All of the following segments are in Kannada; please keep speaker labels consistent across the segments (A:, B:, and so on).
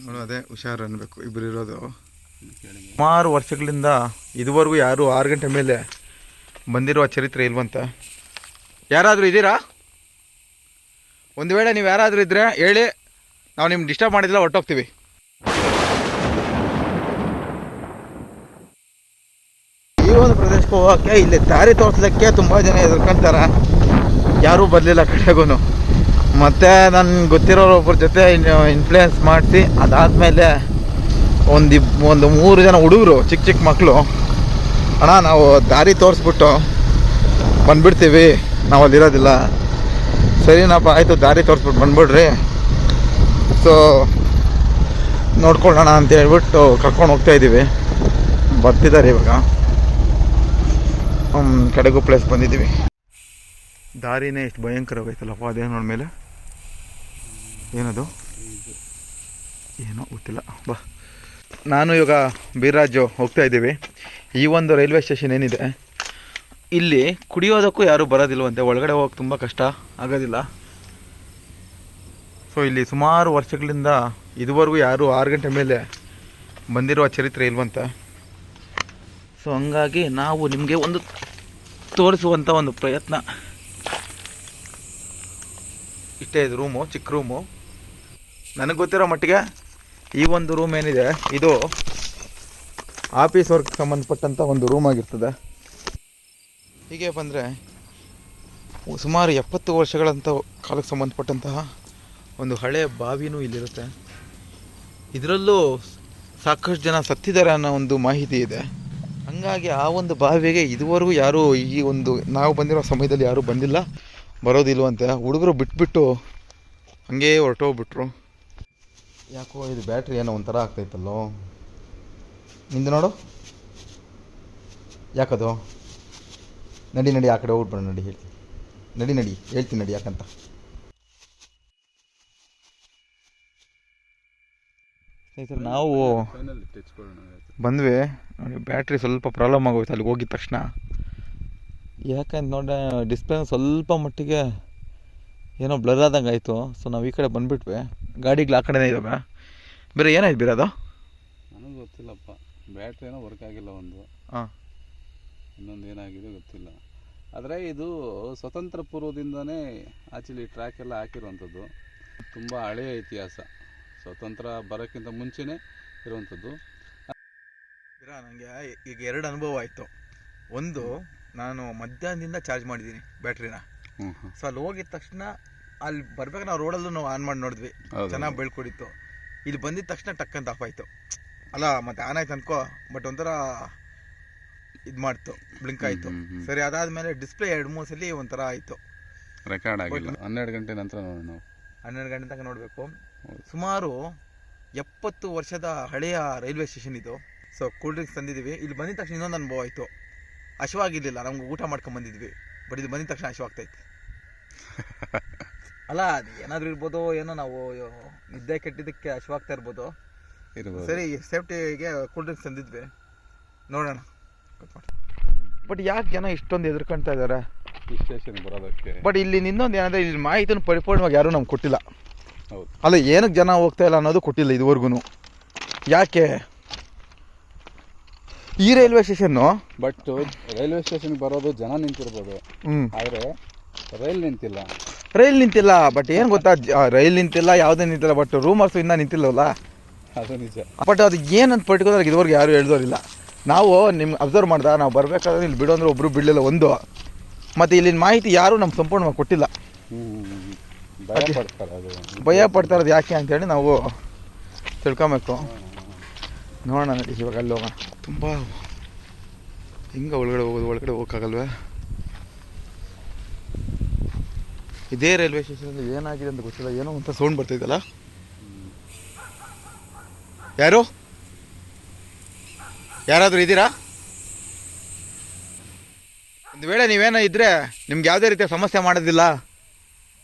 A: ನೋಡು ಅದೇ ಹುಷಾರು ಅನ್ಬೇಕು ಇಬ್ಬರು ಇರೋದು. ಸುಮಾರು ವರ್ಷಗಳಿಂದ ಇದುವರೆಗೂ ಯಾರು 6 ಗಂಟೆ ಮೇಲೆ ಬಂದಿರುವ ಚರಿತ್ರೆ ಇಲ್ವಂತ. ಯಾರಾದರೂ ಇದ್ದೀರಾ? ಒಂದು ವೇಳೆ ನೀವು ಯಾರಾದರೂ ಇದ್ದರೆ ಹೇಳಿ, ನಾವು ನಿಮ್ಗೆ ಡಿಸ್ಟರ್ಬ್ ಮಾಡಿದ್ರೆ ಹೊರಟೋಗ್ತೀವಿ. ಈ ಒಂದು ಪ್ರದೇಶಕ್ಕೆ ಹೋಗೋಕ್ಕೆ ಇಲ್ಲಿ ದಾರಿ ತೋರಿಸ್ಲಿಕ್ಕೆ ತುಂಬ ಜನ ಎದುರ್ಕೊಂತಾರೆ, ಯಾರೂ ಬರಲಿಲ್ಲ ಕಡೆಗೂ. ಮತ್ತು ನನ್ನ ಗೊತ್ತಿರೋರು ಒಬ್ಬರ ಜೊತೆ ಇನ್ಫ್ಲೂಯೆನ್ಸ್ ಮಾಡಿಸಿ ಅದಾದಮೇಲೆ ಒಂದು 3 ಜನ ಹುಡುಗರು ಚಿಕ್ಕ ಮಕ್ಕಳು, ಅಣ್ಣ ನಾವು ದಾರಿ ತೋರಿಸ್ಬಿಟ್ಟು ಬಂದುಬಿಡ್ತೀವಿ, ನಾವು ಅಲ್ಲಿರೋದಿಲ್ಲ. ಸರಿನಪ್ಪ ಆಯಿತು, ದಾರಿ ತೋರಿಸ್ಬಿಟ್ಟು ಬಂದ್ಬಿಡ್ರಿ, ಸೊ ನೋಡ್ಕೊಳ್ಳೋಣ ಅಂತ ಹೇಳ್ಬಿಟ್ಟು ಕರ್ಕೊಂಡು ಹೋಗ್ತಾಯಿದ್ದೀವಿ. ಬರ್ತಿದ್ದಾರೆ ಇವಾಗ. ಕಡೆಗೂ ಪ್ಲೇಸ್ ಬಂದಿದ್ದೀವಿ. ದಾರಿನೇ ಎಷ್ಟು ಭಯಂಕರವಾಗೈತಲ್ಲಪ್ಪ, ಅದೇ ನೋಡ್ಮೇಲೆ ಏನದು ಏನೋ ಗೊತ್ತಿಲ್ಲ. ಬಾ, ನಾನು ಇವಾಗ ಬೀರ್ರಾಜು ಹೋಗ್ತಾ ಇದ್ದೀವಿ. ಈ ಒಂದು ರೈಲ್ವೆ ಸ್ಟೇಷನ್ ಏನಿದೆ ಇಲ್ಲಿ ಕುಡಿಯೋದಕ್ಕೂ ಯಾರೂ ಬರೋದಿಲ್ವಂತೆ, ಒಳಗಡೆ ಹೋಗೋಕೆ ತುಂಬ ಕಷ್ಟ ಆಗೋದಿಲ್ಲ. ಸೊ ಇಲ್ಲಿ ಸುಮಾರು ವರ್ಷಗಳಿಂದ ಇದುವರೆಗೂ ಯಾರೂ 6 ಗಂಟೆ ಮೇಲೆ ಬಂದಿರುವ ಚರಿತ್ರೆ ಇಲ್ವಂತೆ. ಸೊ ಹಂಗಾಗಿ ನಾವು ನಿಮಗೆ ಒಂದು ತೋರಿಸುವಂಥ ಒಂದು ಪ್ರಯತ್ನ. ಇಷ್ಟೇ ಇದು ರೂಮು, ಚಿಕ್ಕ ರೂಮು. ನನಗೆ ಗೊತ್ತಿರೋ ಮಟ್ಟಿಗೆ ಈ ಒಂದು ರೂಮ್ ಏನಿದೆ ಇದು ಆಫೀಸ್ ವರ್ಕ್ ಸಂಬಂಧಪಟ್ಟಂಥ ಒಂದು ರೂಮ್ ಆಗಿರ್ತದೆ. ಹೀಗೆ ಬಂದರೆ ಸುಮಾರು 70 ವರ್ಷಗಳಂಥ ಕಾಲಕ್ಕೆ ಸಂಬಂಧಪಟ್ಟಂತಹ ಒಂದು ಹಳೆಯ ಬಾವಿನೂ ಇಲ್ಲಿರುತ್ತೆ. ಇದರಲ್ಲೂ ಸಾಕಷ್ಟು ಜನ ಸತ್ತಿದ್ದಾರೆ ಅನ್ನೋ ಒಂದು ಮಾಹಿತಿ ಇದೆ. ಹಾಗಾಗಿ ಆ ಒಂದು ಬಾವಿಗೆ ಇದುವರೆಗೂ ಯಾರೂ ಈ ಒಂದು ನಾವು ಬಂದಿರೋ ಸಮಯದಲ್ಲಿ ಯಾರೂ ಬಂದಿಲ್ಲ, ಬರೋದಿಲ್ವಂತೆ. ಹುಡುಗರು ಬಿಟ್ಬಿಟ್ಟು ಹಂಗೇ ಹೊರಟೋಗ್ಬಿಟ್ರು. ಯಾಕೋ ಇದು ಬ್ಯಾಟ್ರಿ ಏನೋ ಒಂಥರ ಆಗ್ತೈತಲ್ಲೋ, ನಿಂದು ನೋಡು. ಯಾಕದು? ನಡಿ ಆ ಕಡೆ ಹೋಗ್ಬಿಡ್ಬೇಡ, ನಡಿ ಹೇಳ್ತೀನಿ ನಡಿ ಯಾಕಂತ. ಸ್ನೇಹಿತರೆ ನಾವು ಬಂದ್ವಿ ನೋಡಿ, ಬ್ಯಾಟ್ರಿ ಸ್ವಲ್ಪ ಪ್ರಾಬ್ಲಮ್ ಆಗೋಯ್ತು ಅಲ್ಲಿಗೆ ಹೋಗಿದ ತಕ್ಷಣ. ಯಾಕಂತ ನೋಡಿ ಡಿಸ್ಪ್ಲೇ ಸ್ವಲ್ಪ ಮಟ್ಟಿಗೆ ಏನೋ ಬ್ಲರ್ ಆದಂಗೆ ಆಯಿತು. ಸೊ ನಾವು ಈ ಕಡೆ ಬಂದುಬಿಟ್ವಿ, ಗಾಡಿಗಳು ಆ ಕಡೆನೇ ಇದ್ದಾವೆ. ಬೇರೆ ಏನಾಯ್ತು ಬೀರೋದು?
B: ನನಗೆ ಗೊತ್ತಿಲ್ಲಪ್ಪ, ಬ್ಯಾಟ್ರಿ ಏನೋ ವರ್ಕ್ ಆಗಿಲ್ಲ ಒಂದು. ಇನ್ನೊಂದು ಏನಾಗಿದೆ ಗೊತ್ತಿಲ್ಲ. ಆದರೆ ಇದು ಸ್ವತಂತ್ರ ಪೂರ್ವದಿಂದನೇ ಆ್ಯಕ್ಚುಲಿ ಟ್ರ್ಯಾಕ್ ಎಲ್ಲ ಹಾಕಿರುವಂಥದ್ದು. ತುಂಬ ಹಳೆಯ ಇತಿಹಾಸ, ಸ್ವತಂತ್ರ ಬರೋಕ್ಕಿಂತ ಮುಂಚೆನೇ ಇರುವಂಥದ್ದು.
A: ನನಗೆ ಈಗ 2 ಅನುಭವ ಆಯಿತು. ಒಂದು, ನಾನು ಮಧ್ಯಾಹ್ನದಿಂದ ಚಾರ್ಜ್ ಮಾಡಿದ್ದೀನಿ ಬ್ಯಾಟ್ರಿನ. ಸೊ ಅಲ್ಲಿ ಹೋಗಿದ ತಕ್ಷಣ ಅಲ್ಲಿ ಬರ್ಬೇಕು, ನಾವು ರೋಡಲ್ಲೂ ನಾವು ಆನ್ ಮಾಡಿ ನೋಡಿದ್ವಿ, ಚೆನ್ನಾಗಿ ಬೆಳ್ಕೊಡಿತ್ತು. ಇಲ್ಲಿ ಬಂದಿದ ತಕ್ಷಣ ಟಕ್ ಅಂತ ಆಫ್ ಆಯಿತು. ಅಲ್ಲ ಮತ್ತೆ ಆನ್ ಆಯ್ತು ಅನ್ಕೋ, ಬಟ್ ಒಂಥರ ಇದು ಮಾಡ್ತು, ಬ್ಲಿಂಕ್ ಆಯಿತು. ಸರಿ, ಅದಾದಮೇಲೆ ಡಿಸ್ಪ್ಲೇ 2-3 ಸಲ ಒಂಥರ ಆಯಿತು.
B: ರೆಕಾರ್ಡ್ ಆಗಿಲ್ಲ. 12 ಗಂಟೆ ನಂತರ ನೋಡಿ, ನಾವು
A: 12 ಗಂಟೆ ತನಕ ನೋಡಬೇಕು. ಸುಮಾರು 70 ವರ್ಷದ ಹಳೆಯ ರೈಲ್ವೆ ಸ್ಟೇಷನ್ ಇದು. ಸೊ ಕೂಲ್ ಡ್ರಿಂಕ್ಸ್ ತಂದಿದ್ದೀವಿ. ಇಲ್ಲಿ ಬಂದಿದ ತಕ್ಷಣ ಇನ್ನೊಂದು ಅನುಭವ ಆಯಿತು. ಹಸಿವಾಗಿರಲಿಲ್ಲ, ನಮ್ಗೆ ಊಟ ಮಾಡ್ಕೊಂಡು ಬಂದಿದ್ವಿ, ಬಟ್ ಇದು ಬಂದಿದ ತಕ್ಷಣ ಹಸಿವಾಗ್ತೈತೆ. ಅಲ್ಲ ಅದು ಏನಾದರೂ ಇರ್ಬೋದು, ಏನೋ ನಾವು ನಿದ್ದೆ ಕೆಟ್ಟಿದ್ದಕ್ಕೆ ಹಸಿವಾಗ್ತಾ ಇರ್ಬೋದು. ಸರಿ, ಸೇಫ್ಟಿಗೆ ಕೂಲ್ ಡ್ರಿಂಕ್ಸ್ ತಂದಿದ್ವಿ, ನೋಡೋಣ. ಬಟ್ ಯಾಕೆ ಜನ ಇಷ್ಟೊಂದು ಎದುರ್ಕೊಳ್ತಾ ಇದ್ದಾರೆ
B: ಈ ಸ್ಟೇಷನ್ ಬರೋದಕ್ಕೆ?
A: ಬಟ್ ಇಲ್ಲಿ ಇನ್ನೊಂದು ಏನಂದರೆ, ಇಲ್ಲಿ ಮಾಹಿತಿನ ಪರಿಪೂರ್ಣವಾಗಿ ಯಾರೂ ನಮ್ಗೆ ಕೊಟ್ಟಿಲ್ಲ.
B: ಹೌದು,
A: ಅಲ್ಲ ಏನಕ್ಕೆ ಜನ ಹೋಗ್ತಾ ಇಲ್ಲ ಅನ್ನೋದು ಕೊಟ್ಟಿಲ್ಲ ಇದುವರೆಗೂ. ಯಾಕೆ ಈ ರೈಲ್ವೆ ಸ್ಟೇಷನ್ನು?
B: ಬಟ್ ರೈಲ್ವೆ ಸ್ಟೇಷನ್ಗೆ ಬರೋದು ಜನ ನಿಂತಿರ್ಬೋದು, ಆದರೆ ರೈಲ್ ನಿಂತಿಲ್ಲ. ಬಟ್ ಏನು ಗೊತ್ತಾ, ರೈಲ್ ನಿಂತಿಲ್ಲ, ಯಾವುದೇ ನಿಂತಿಲ್ಲ, ಬಟ್ ರೂಮರ್ಸು ಇನ್ನೂ ನಿಂತಿಲ್ಲವಲ್ಲ, ಅದು ನಿಜ.
A: ಬಟ್ ಅದು ಏನಂತ ಪರ್ಟಿಕ್ಯುಲರ್ ಇದುವರೆಗೆ ಯಾರು ಹೇಳಿದವರಿಲ್ಲ. ನಾವು ನಿಮ್ಗೆ ಅಬ್ಸರ್ವ್ ಮಾಡ್ದೆ, ನಾವು ಬರಬೇಕಾದ್ರೆ ಇಲ್ಲಿ ಬಿಡು ಅಂದರೆ ಒಬ್ಬರು ಬಿಡಲಿಲ್ಲ ಒಂದು. ಮತ್ತು ಇಲ್ಲಿನ ಮಾಹಿತಿ ಯಾರೂ ನಮ್ಗೆ ಸಂಪೂರ್ಣವಾಗಿ ಕೊಟ್ಟಿಲ್ಲ. ಭಯ ಪಡ್ತಾ ಇರೋದು ಯಾಕೆ ಅಂತೇಳಿ ನಾವು ತಿಳ್ಕೊಬೇಕು. ನೋಡೋಣ ನಡಿ, ಇವಾಗ ಅಲ್ಲಿ ಹೋಗೋಣ. ತುಂಬ ಹಿಂಗೆ ಒಳಗಡೆ ಹೋಗೋಕ್ಕಾಗಲ್ವೇ? ಇದೇ ರೈಲ್ವೆ ಸ್ಟೇಷನಲ್ಲಿ ಏನಾಗಿದೆ ಅಂತ ಗೊತ್ತಿಲ್ಲ, ಏನೋ ಅಂತ ಸೌಂಡ್ ಬರ್ತಿದ್ದಲ್ಲ. ಯಾರಾದರೂ ಇದ್ದೀರಾ? ಒಂದು ವೇಳೆ ನೀವೇನೋ ಇದ್ದರೆ ನಿಮ್ಗೆ ಯಾವುದೇ ರೀತಿಯ ಸಮಸ್ಯೆ ಮಾಡೋದಿಲ್ಲ.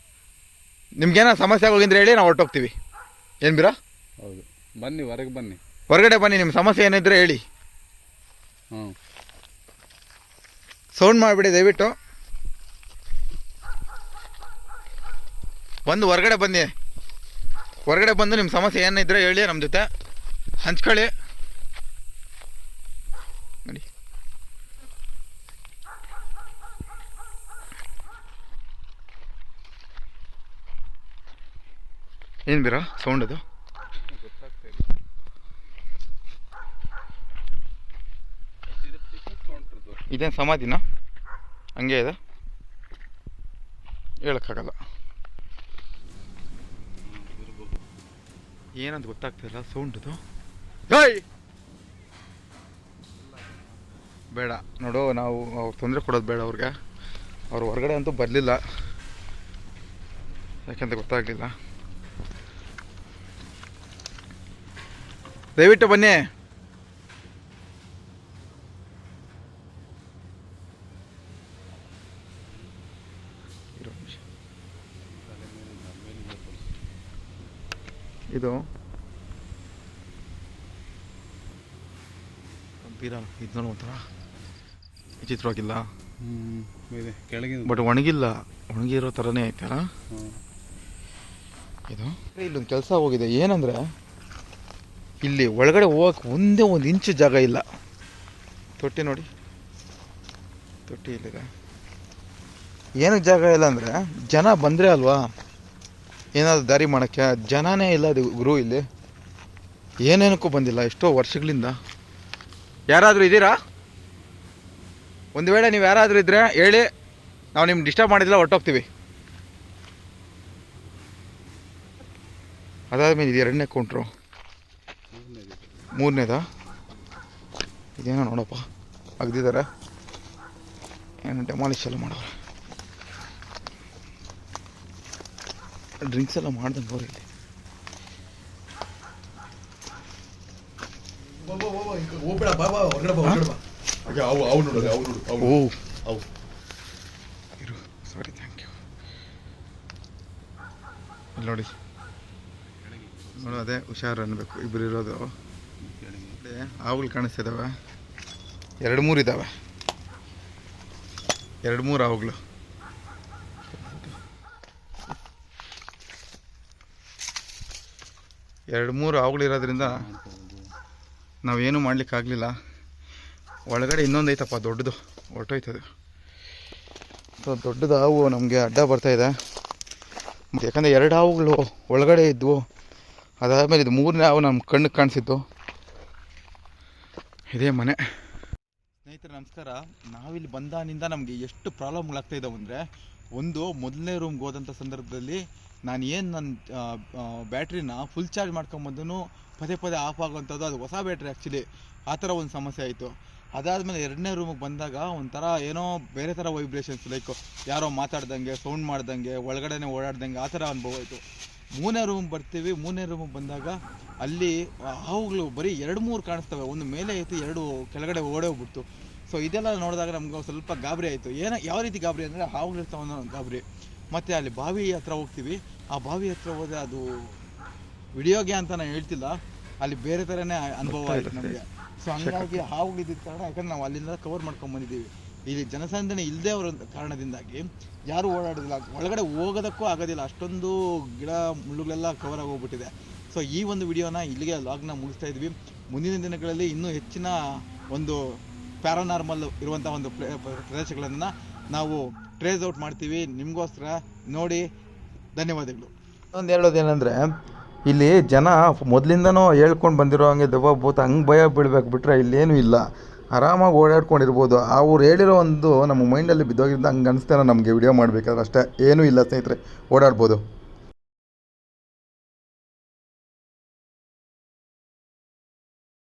A: ನಿಮ್ಗೇನೋ ಸಮಸ್ಯೆ ಆಗೋಗಿದ್ರೆ ಹೇಳಿ, ನಾವು ಹೊರಟೋಗ್ತೀವಿ. ಏನು ಬೀರಾ?
B: ಹೌದು, ಬನ್ನಿ,
A: ಹೊರಗಡೆ ಬನ್ನಿ, ನಿಮ್ಮ ಸಮಸ್ಯೆ ಏನಿದ್ರೆ ಹೇಳಿ. ಸೌಂಡ್ ಮಾಡಿಬಿಡಿ ದಯವಿಟ್ಟು. ಬಂದು ಹೊರಗಡೆ ಬನ್ನಿ. ಹೊರಗಡೆ ಬಂದು ನಿಮ್ಮ ಸಮಸ್ಯೆ ಏನಿದ್ರೆ ಹೇಳಿ, ನಮ್ಮ ಜೊತೆ ಹಂಚ್ಕೊಳ್ಳಿ. ನೋಡಿ ಏನು ಬೀರಾ ಸೌಂಡ್ ಅದು? ಇದೇನು ಸಮಾಧಿನ? ಹಂಗೆ ಇದೆ, ಹೇಳೋಕ್ಕಾಗಲ್ಲ. ಏನಂತ ಗೊತ್ತಾಗ್ತಿಲ್ಲ ಸೌಂಡದು. ಬೇಡ ನೋಡು, ನಾವು ಅವ್ರು ತೊಂದರೆ ಕೊಡೋದು ಬೇಡ ಅವ್ರಿಗೆ. ಅವ್ರು ಹೊರಗಡೆ ಅಂತೂ ಬರಲಿಲ್ಲ, ಯಾಕೆಂತ ಗೊತ್ತಾಗಲಿಲ್ಲ. ದಯವಿಟ್ಟು ಬನ್ನಿ. ಇದು ಬೀರ ಇದನ್ನ ಒಂಥರ ವಿಚಿತ್ರವಾಗಿಲ್ಲ, ಬಟ್ ಒಣಗಿಲ್ಲ, ಒಣಗಿರೋ ಥರನೇ ಐತಲ್ಲ ಇದು. ಇಲ್ಲೊಂದು ಕೆಲಸ ಹೋಗಿದೆ, ಏನಂದರೆ ಇಲ್ಲಿ ಒಳಗಡೆ ಹೋಗಕ್ಕೆ ಒಂದೇ ಒಂದು ಇಂಚು ಜಾಗ ಇಲ್ಲ. ತೊಟ್ಟಿ ನೋಡಿ, ತೊಟ್ಟಿ ಇಲ್ಲಿದೆ. ಏನಕ್ಕೆ ಜಾಗ ಇಲ್ಲ ಅಂದರೆ ಜನ ಬಂದರೆ ಅಲ್ವಾ ಏನಾದರೂ ದಾರಿ ಮಾಡೋಕ್ಕೆ, ಜನನೇ ಇಲ್ಲ ಅದು ಗುರು. ಇಲ್ಲಿ ಏನೇನಕ್ಕೂ ಬಂದಿಲ್ಲ ಎಷ್ಟೋ ವರ್ಷಗಳಿಂದ. ಯಾರಾದರೂ ಇದ್ದೀರಾ? ಒಂದು ವೇಳೆ ನೀವು ಯಾರಾದರೂ ಇದ್ದರೆ ಹೇಳಿ, ನಾವು ನಿಮ್ಗೆ ಡಿಸ್ಟರ್ಬ್ ಮಾಡಿದಿಲ್ಲ, ಹೊರಟೋಗ್ತೀವಿ. ಅದಾದಮೇಲೆ ಇದು ಎರಡನೇ ಕೌಂಟ್ರು, ಮೂರನೇದಾ? ಇದೇನೋ ನೋಡಪ್ಪ ಅಗ್ದಿದ್ದಾರೆ, ಏನು ಡೆಮಾಲಿಶ್ ಎಲ್ಲ ಮಾಡೋರು, ಡ್ರಿಂಕ್ಸ್ ಎಲ್ಲ ಮಾಡ್ದಂಗೆ ಅವ್ರು ಇಲ್ಲಿ. ಇರು, ಸಾರಿ, ಥ್ಯಾಂಕ್ ಯು. ಇಲ್ಲಿ ನೋಡಿ ನೋಡು, ಅದೇ ಹುಷಾರು ಅನ್ನಬೇಕು. ಇಬ್ಬರು ಇರೋದು ಆವುಗಳು ಕಾಣಿಸ್ತಿದ್ದಾವೆ, 2-3 ಇದ್ದಾವೆ, 2-3 ಆವುಗಳು. ಎರಡು ಮೂರು ಆವುಗಳಿರೋದ್ರಿಂದ ನಾವೇನು ಮಾಡಲಿಕ್ಕಾಗಲಿಲ್ಲ. ಒಳಗಡೆ ಇನ್ನೊಂದು ಐತಪ್ಪ ದೊಡ್ಡದು, ಹೊರಟೋಯ್ತದೆ. ಸೊ ದೊಡ್ಡದು ಹಾವು ನಮಗೆ ಅಡ್ಡ ಬರ್ತಾಯಿದೆ. ಯಾಕಂದರೆ 2 ಹಾವುಗಳು ಒಳಗಡೆ ಇದ್ವು. ಅದಾದಮೇಲೆ ಇದು 3ನೇ ಹಾವು ನಮ್ಮ ಕಣ್ಣಿಗೆ ಕಾಣಿಸಿತ್ತು. ಇದೇ ಮನೆ. ಸ್ನೇಹಿತರೆ ನಮಸ್ಕಾರ. ನಾವಿಲ್ಲಿ ಬಂದಾನಿಂದ ನಮಗೆ ಎಷ್ಟು ಪ್ರಾಬ್ಲಮ್ಗಳಾಗ್ತಾಯಿದ್ದಾವೆ ಅಂದರೆ, ಒಂದು ಮೊದಲನೇ ರೂಮ್ಗೆ ಹೋದಂಥ ಸಂದರ್ಭದಲ್ಲಿ ನನ್ನ ಬ್ಯಾಟ್ರಿನ ಫುಲ್ ಚಾರ್ಜ್ ಮಾಡ್ಕೊಂಬಂದೂ ಪದೇ ಪದೇ ಆಫ್ ಆಗುವಂಥದ್ದು. ಅದು ಹೊಸ ಬ್ಯಾಟ್ರಿ ಆ್ಯಕ್ಚುಲಿ, ಆ ಥರ ಒಂದು ಸಮಸ್ಯೆ ಆಯಿತು. ಅದಾದಮೇಲೆ 2ನೇ ರೂಮಿಗೆ ಬಂದಾಗ ಒಂಥರ ಏನೋ ಬೇರೆ ಥರ ವೈಬ್ರೇಷನ್ಸ್, ಲೈಕ್ ಯಾರೋ ಮಾತಾಡ್ದಂಗೆ, ಸೌಂಡ್ ಮಾಡ್ದಂಗೆ, ಒಳಗಡೆ ಓಡಾಡ್ದಂಗೆ, ಆ ಥರ ಅನುಭವ ಆಯಿತು. 3ನೇ ರೂಮಿಗೆ ಬರ್ತೀವಿ. 3ನೇ ರೂಮಿಗೆ ಬಂದಾಗ ಅಲ್ಲಿ ಹಾವುಗಳು ಬರೀ 2-3 ಕಾಣಿಸ್ತವೆ. ಒಂದು ಮೇಲೆ ಐತಿ, 2 ಕೆಳಗಡೆ ಓಡೇ ಹೋಗ್ಬಿಡ್ತು. ಸೊ ಇದೆಲ್ಲ ನೋಡಿದಾಗ ನಮ್ಗೆ ಸ್ವಲ್ಪ ಗಾಬರಿ ಆಯಿತು. ಯಾವ ರೀತಿ ಗಾಬರಿ ಅಂದರೆ, ಹಾವುಗಳಿರ್ತಾವ ಅನ್ನೋ ಗಾಬರಿ. ಮತ್ತು ಅಲ್ಲಿ ಬಾವಿ ಹತ್ರ ಹೋಗ್ತೀವಿ. ಆ ಬಾವಿ ಹತ್ರ ಹೋದರೆ ಅದು ವಿಡಿಯೋಗೆ ಅಂತ ನಾನು ಹೇಳ್ತಿಲ್ಲ, ಅಲ್ಲಿ ಬೇರೆ ಥರನೇ ಅನುಭವ ಆಯಿತು ನಮಗೆ. ಸೊ ಹಂಗಾಗಿ ಹಾವುಗಳಿದ್ದ ಕಾರಣ, ಯಾಕಂದ್ರೆ ನಾವು ಅಲ್ಲಿಂದ ಕವರ್ ಮಾಡ್ಕೊಂಡ್ಬಂದಿದ್ದೀವಿ. ಇಲ್ಲಿ ಜನಸಂದಣಿ ಇಲ್ಲದೆ ಅವರ ಕಾರಣದಿಂದಾಗಿ ಯಾರೂ ಓಡಾಡೋದಿಲ್ಲ, ಒಳಗಡೆ ಹೋಗೋದಕ್ಕೂ ಆಗೋದಿಲ್ಲ. ಅಷ್ಟೊಂದು ಗಿಡ ಮುಳ್ಳುಗಳೆಲ್ಲ ಕವರ್ ಆಗೋಗ್ಬಿಟ್ಟಿದೆ. ಸೊ ಈ ಒಂದು ವಿಡಿಯೋನ ಇಲ್ಲಿಗೆ ಲಾಗ್ನ ಮುಗಿಸ್ತಾ ಇದ್ವಿ. ಮುಂದಿನ ದಿನಗಳಲ್ಲಿ ಇನ್ನೂ ಹೆಚ್ಚಿನ ಒಂದು ಪ್ಯಾರಾನಾರ್ಮಲ್ ಇರುವಂಥ ಒಂದು ಪ್ರದೇಶಗಳನ್ನು ನಾವು ಟ್ರೇಸ್ ಔಟ್ ಮಾಡ್ತೀವಿ ನಿಮಗೋಸ್ಕರ. ನೋಡಿ, ಧನ್ಯವಾದಗಳು. ಒಂದು ಹೇಳೋದೇನೆಂದರೆ, ಇಲ್ಲಿ ಜನ ಮೊದಲಿಂದನೂ ಹೇಳ್ಕೊಂಡು ಬಂದಿರೋ ಹಂಗೆ ದೆವ್ವ ಭೂತ ಹಂಗೆ ಭಯ ಬೀಳ್ಬೇಕು ಬಿಟ್ಟರೆ ಇಲ್ಲೇನೂ ಇಲ್ಲ. ಆರಾಮಾಗಿ ಓಡಾಡ್ಕೊಂಡಿರ್ಬೋದು. ಅವ್ರು ಹೇಳಿರೋ ಒಂದು ನಮ್ಮ ಮೈಂಡಲ್ಲಿ ಬಿದ್ದೋಗಿದ್ದ ಹಂಗೆ ಅನಿಸ್ತಾನೆ ನಮಗೆ ವಿಡಿಯೋ ಮಾಡಬೇಕಾದ್ರೆ. ಅಷ್ಟೇ, ಏನೂ ಇಲ್ಲ ಸ್ನೇಹಿತರೆ, ಓಡಾಡ್ಬೋದು.